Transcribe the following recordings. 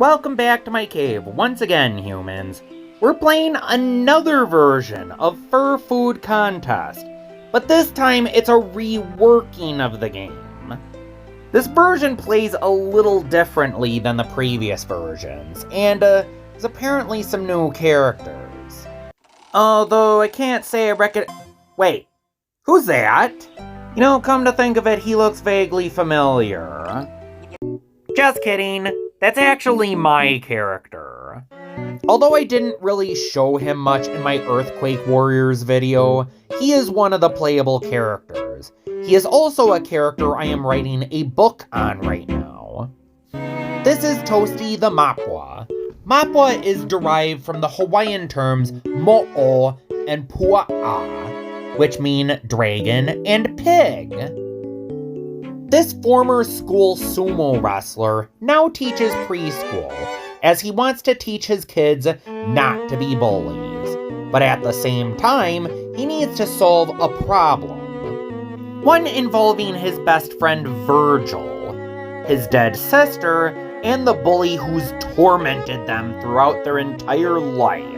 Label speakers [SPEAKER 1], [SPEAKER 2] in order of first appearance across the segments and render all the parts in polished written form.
[SPEAKER 1] Welcome back to my cave once again, humans. We're playing another version of Fur Food Contest, but this time it's a reworking of the game. This version plays a little differently than the previous versions, and there's apparently some new characters. Although I can't say I Wait, who's that? You know, come to think of it, he looks vaguely familiar. Just kidding. That's actually my character. Although I didn't really show him much in my Earthquake Warriors video, he is one of the playable characters. He is also a character I am writing a book on right now. This is Toasty the Mapwa. Mapwa is derived from the Hawaiian terms mo'o and pua'a, which mean dragon and pig. This former school sumo wrestler now teaches preschool, as he wants to teach his kids not to be bullies. But at the same time, he needs to solve a problem. One involving his best friend Virgil, his dead sister, and the bully who's tormented them throughout their entire life.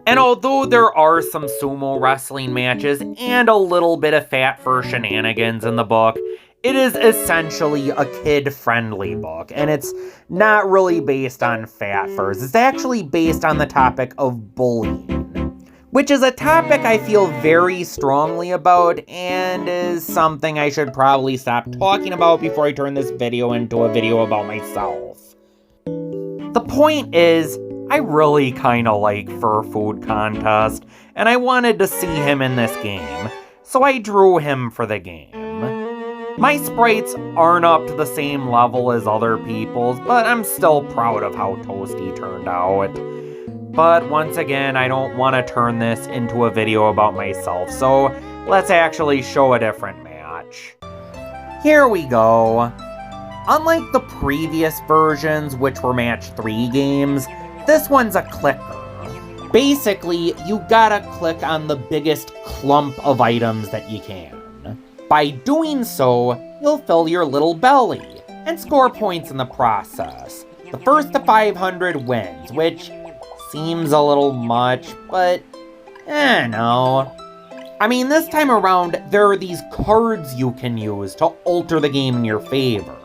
[SPEAKER 1] And although there are some sumo wrestling matches and a little bit of fat fur shenanigans in the book, it is essentially a kid-friendly book, and it's not really based on fat furs. It's actually based on the topic of bullying, which is a topic I feel very strongly about and is something I should probably stop talking about before I turn this video into a video about myself. The point is, I really kinda like Fur Food Contest, and I wanted to see him in this game, so I drew him for the game. My sprites aren't up to the same level as other people's, but I'm still proud of how Toasty turned out. But once again, I don't want to turn this into a video about myself, so let's actually show a different match. Here we go. Unlike the previous versions, which were match 3 games, this one's a clicker. Basically, you gotta click on the biggest clump of items that you can. By doing so, you'll fill your little belly, and score points in the process. The first to 500 wins, which seems a little much, but no. I mean, this time around, there are these cards you can use to alter the game in your favor.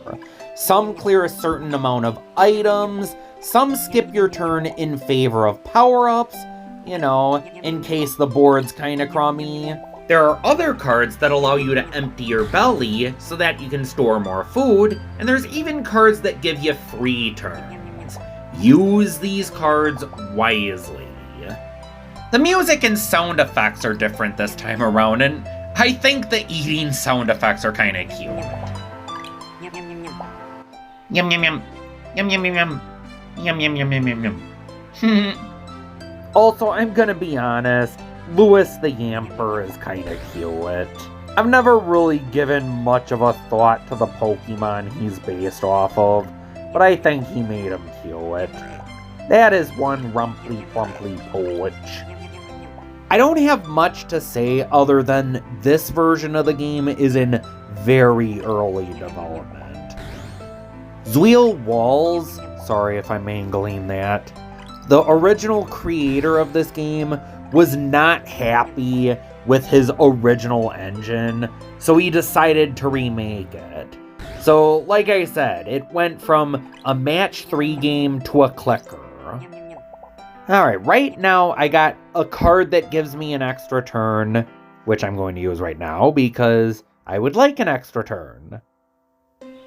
[SPEAKER 1] Some clear a certain amount of items, some skip your turn in favor of power-ups, you know, in case the board's kinda crummy. There are other cards that allow you to empty your belly so that you can store more food, and there's even cards that give you free turns. Use these cards wisely. The music and sound effects are different this time around, and I think the eating sound effects are kinda cute. Yum yum yum. Yum yum yum yum. Yum yum yum yum yum yum. Also, I'm gonna be honest, Louis the Yamper is kinda cute. I've never really given much of a thought to the Pokemon he's based off of, but I think he made him cute. That is one rumply plumply poach. I don't have much to say other than this version of the game is in very early development. Zweil Walls, sorry if I'm mangling that, the original creator of this game was not happy with his original engine, so he decided to remake it. So, like I said, it went from a match 3 game to a clicker. Alright, right now I got a card that gives me an extra turn, which I'm going to use right now because I would like an extra turn.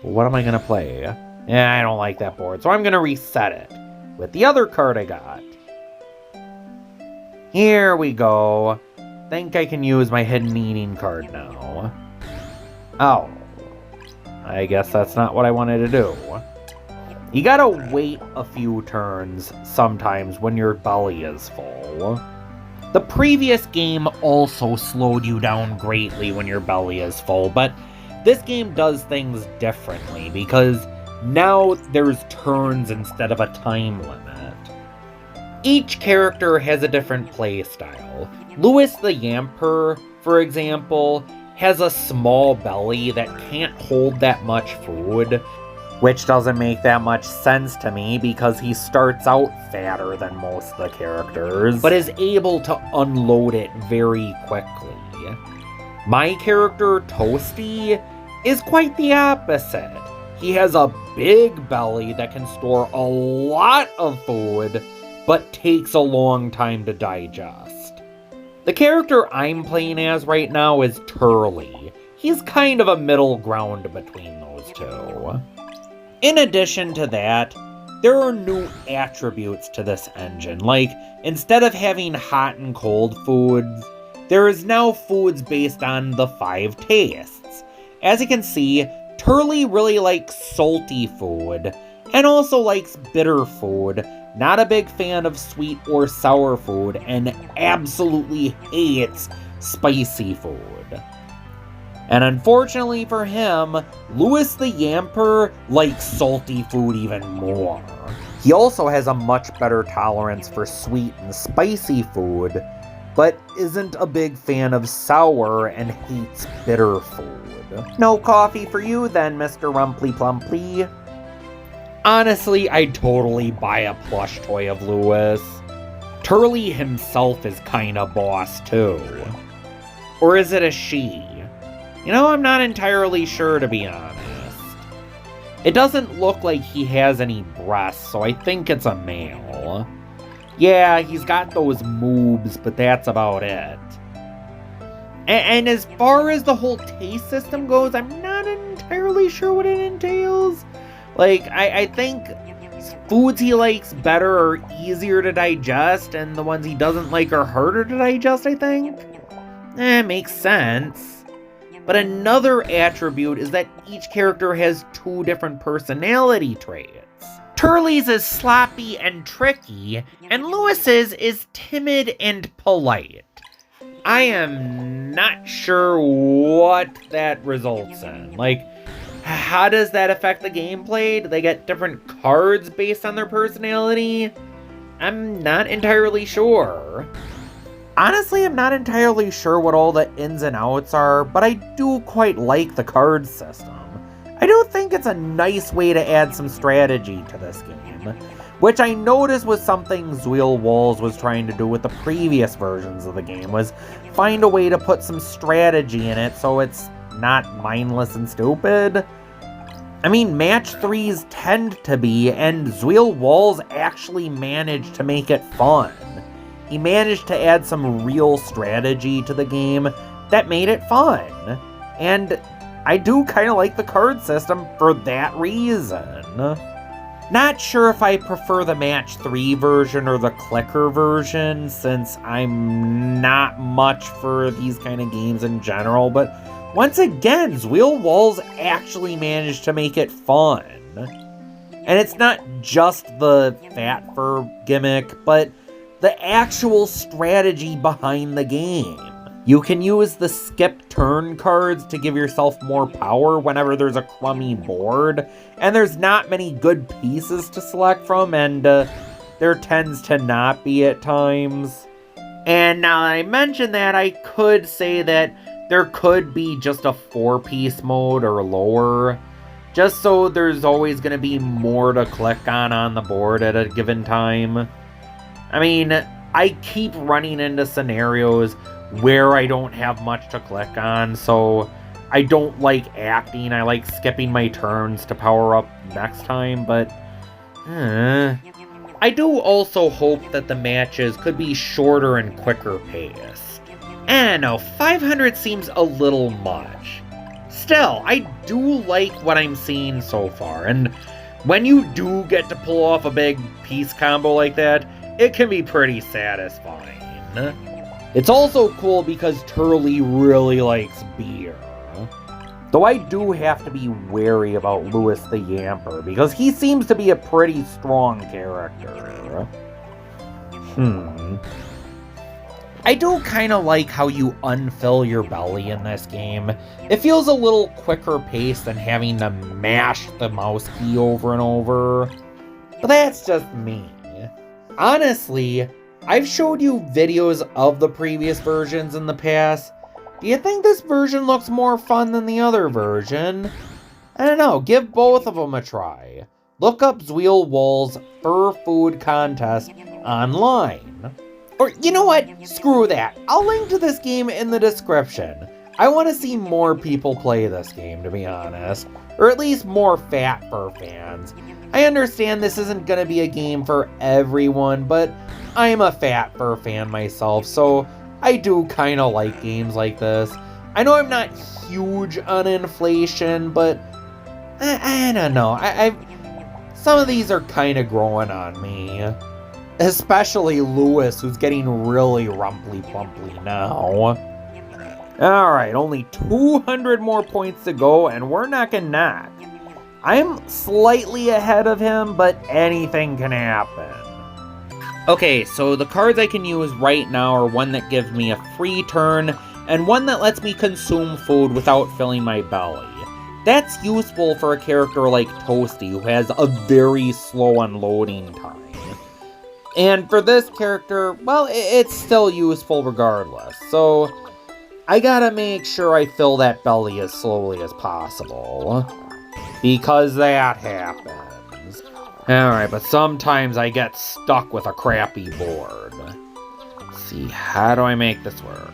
[SPEAKER 1] What am I going to play? I don't like that board, so I'm going to reset it with the other card I got. Here we go. Think I can use my hidden eating card now. Oh. I guess that's not what I wanted to do. You gotta wait a few turns sometimes when your belly is full. The previous game also slowed you down greatly when your belly is full, but this game does things differently because now there's turns instead of a time limit. Each character has a different playstyle. Louis the Yamper, for example, has a small belly that can't hold that much food, Which doesn't make that much sense to me because he starts out fatter than most of the characters, but is able to unload it very quickly. My character, Toasty, is quite the opposite. He has a big belly that can store a lot of food, but takes a long time to digest. The character I'm playing as right now is Turley. He's kind of a middle ground between those two. In addition to that, there are new attributes to this engine, like instead of having hot and cold foods, there is now foods based on the 5 tastes. As you can see, Turley really likes salty food, and also likes bitter food, not a big fan of sweet or sour food, and absolutely hates spicy food. And unfortunately for him, Louis the Yamper likes salty food even more. He also has a much better tolerance for sweet and spicy food, but isn't a big fan of sour and hates bitter food. No coffee for you then, Mr. Rumply Plumply. Honestly, I'd totally buy a plush toy of Louis. Turley himself is kinda boss too. Or is it a she? You know, I'm not entirely sure, to be honest. It doesn't look like he has any breasts, so I think it's a male. Yeah, he's got those moobs, but that's about it. And as far as the whole taste system goes, I'm not entirely sure what it entails. Like, I think foods he likes better are easier to digest, and the ones he doesn't like are harder to digest, I think. Makes sense. But another attribute is that each character has 2 different personality traits. Turley's is sloppy and tricky, and Louis's is timid and polite. I am not sure what that results in. Like, how does that affect the gameplay? Do they get different cards based on their personality? I'm not entirely sure. Honestly, I'm not entirely sure what all the ins and outs are, but I do quite like the card system. I do think it's a nice way to add some strategy to this game, which I noticed was something Zweil Walls was trying to do with the previous versions of the game, was find a way to put some strategy in it so it's not mindless and stupid. I mean, match 3s tend to be, and Zweil Walls actually managed to make it fun. He managed to add some real strategy to the game that made it fun. And I do kind of like the card system for that reason. Not sure if I prefer the match 3 version or the clicker version, since I'm not much for these kind of games in general, but once again, Zweil Walls actually managed to make it fun. And it's not just the fat fur gimmick, but the actual strategy behind the game. You can use the skip turn cards to give yourself more power whenever there's a crummy board, and there's not many good pieces to select from, and there tends to not be at times. And now that I mention that, I could say that there could be just a 4-piece mode or lower, just so there's always going to be more to click on the board at a given time. I mean, I keep running into scenarios where I don't have much to click on, so I don't like acting. I like skipping my turns to power up next time, but I do also hope that the matches could be shorter and quicker paced. I don't know, 500 seems a little much. Still, I do like what I'm seeing so far, and when you do get to pull off a big piece combo like that, it can be pretty satisfying. It's also cool because Turley really likes beer. Though I do have to be wary about Louis the Yamper, because he seems to be a pretty strong character. I do kind of like how you unfill your belly in this game. It feels a little quicker paced than having to mash the mouse key over and over. But that's just me. Honestly, I've showed you videos of the previous versions in the past. Do you think this version looks more fun than the other version? I don't know, give both of them a try. Look up Zweil Wool's Fur Food Contest online. Or, you know what? Screw that. I'll link to this game in the description. I want to see more people play this game, to be honest. Or at least more Fat Fur fans. I understand this isn't going to be a game for everyone, but I'm a Fat Fur fan myself, so I do kind of like games like this. I know I'm not huge on inflation, but I don't know. Some of these are kind of growing on me. Especially Lewis, who's getting really rumply-plumply now. Alright, only 200 more points to go, and we're neck and neck. I'm slightly ahead of him, but anything can happen. Okay, so the cards I can use right now are one that gives me a free turn, and one that lets me consume food without filling my belly. That's useful for a character like Toasty, who has a very slow unloading time. And for this character, well, it's still useful regardless, so I gotta make sure I fill that belly as slowly as possible. Because that happens. Alright, but sometimes I get stuck with a crappy board. Let's see, how do I make this work?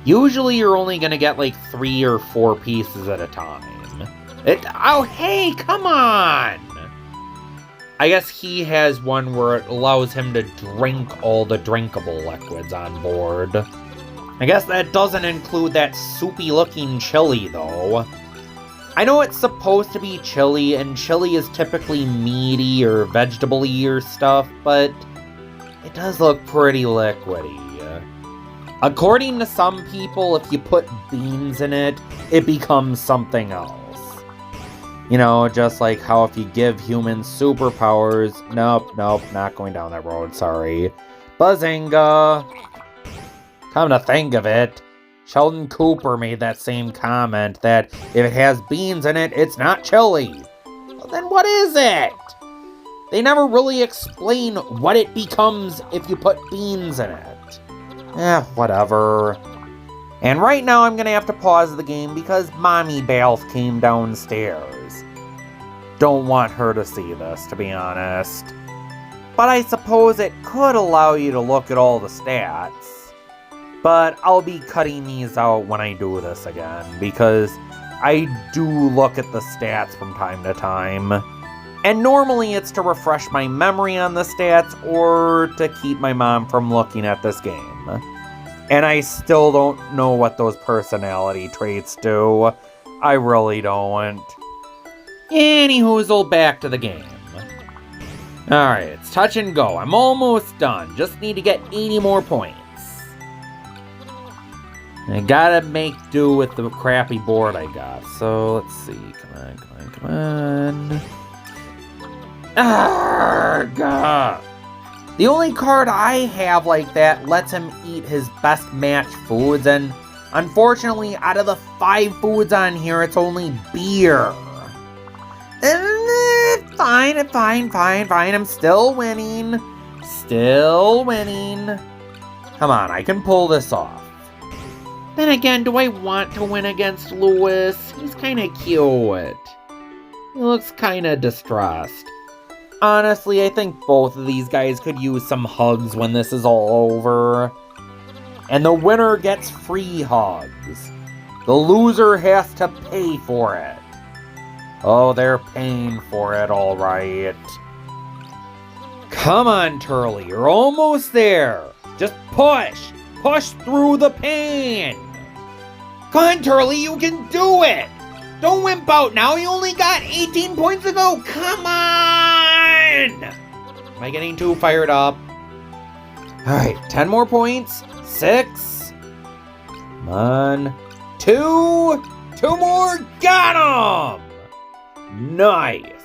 [SPEAKER 1] Usually you're only gonna get like 3 or 4 pieces at a time. Oh, hey, come on! I guess he has one where it allows him to drink all the drinkable liquids on board. I guess that doesn't include that soupy-looking chili, though. I know it's supposed to be chili, and chili is typically meaty or vegetable-y or stuff, but it does look pretty liquidy. According to some people, if you put beans in it, it becomes something else. You know, just like how if you give humans superpowers... Nope, not going down that road, sorry. Bazinga! Come to think of it, Sheldon Cooper made that same comment that if it has beans in it, it's not chili. Well, then what is it? They never really explain what it becomes if you put beans in it. Whatever. And right now I'm gonna have to pause the game because Mommy Baalf came downstairs. Don't want her to see this, to be honest. But I suppose it could allow you to look at all the stats. But I'll be cutting these out when I do this again, because I do look at the stats from time to time. And normally it's to refresh my memory on the stats, or to keep my mom from looking at this game. And I still don't know what those personality traits do. I really don't. Anyhoozle, back to the game. Alright, it's touch and go. I'm almost done. Just need to get 80 more points. I gotta make do with the crappy board I got. So, let's see. Come on. Arrgh! The only card I have like that lets him eat his best match foods, and unfortunately, out of the 5 foods on here, it's only beer. Fine. I'm still winning. Come on, I can pull this off. Then again, do I want to win against Lewis? He's kinda cute. He looks kinda distressed. Honestly, I think both of these guys could use some hugs when this is all over. And the winner gets free hugs. The loser has to pay for it. Oh, they're paying for it, alright. Come on, Turley, you're almost there. Just push! Push through the pain! Come on, Turley, you can do it! Don't wimp out now, you only got 18 points to go! Come on! Am I getting too fired up? Alright, 10 more points. 6. Come on. 2. 2 more. Got him! Nice.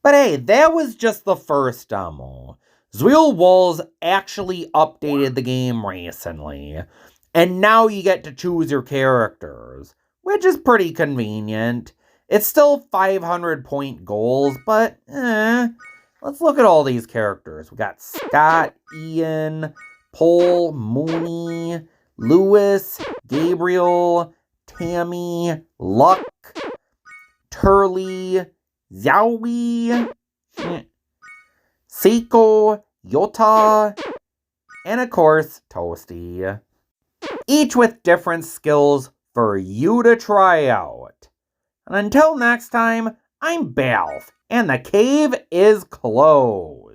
[SPEAKER 1] But hey, that was just the first demo. Zweil Wool's actually updated the game recently. And now you get to choose your characters, which is pretty convenient. It's still 500 point goals, but let's look at all these characters. We got Scott, Ian, Paul, Mooney, Lewis, Gabriel, Tammy, Luck, Turley, Zowie, Seiko, Yota, and of course, Toasty. Each with different skills for you to try out. And until next time, I'm Baalf, and the cave is closed.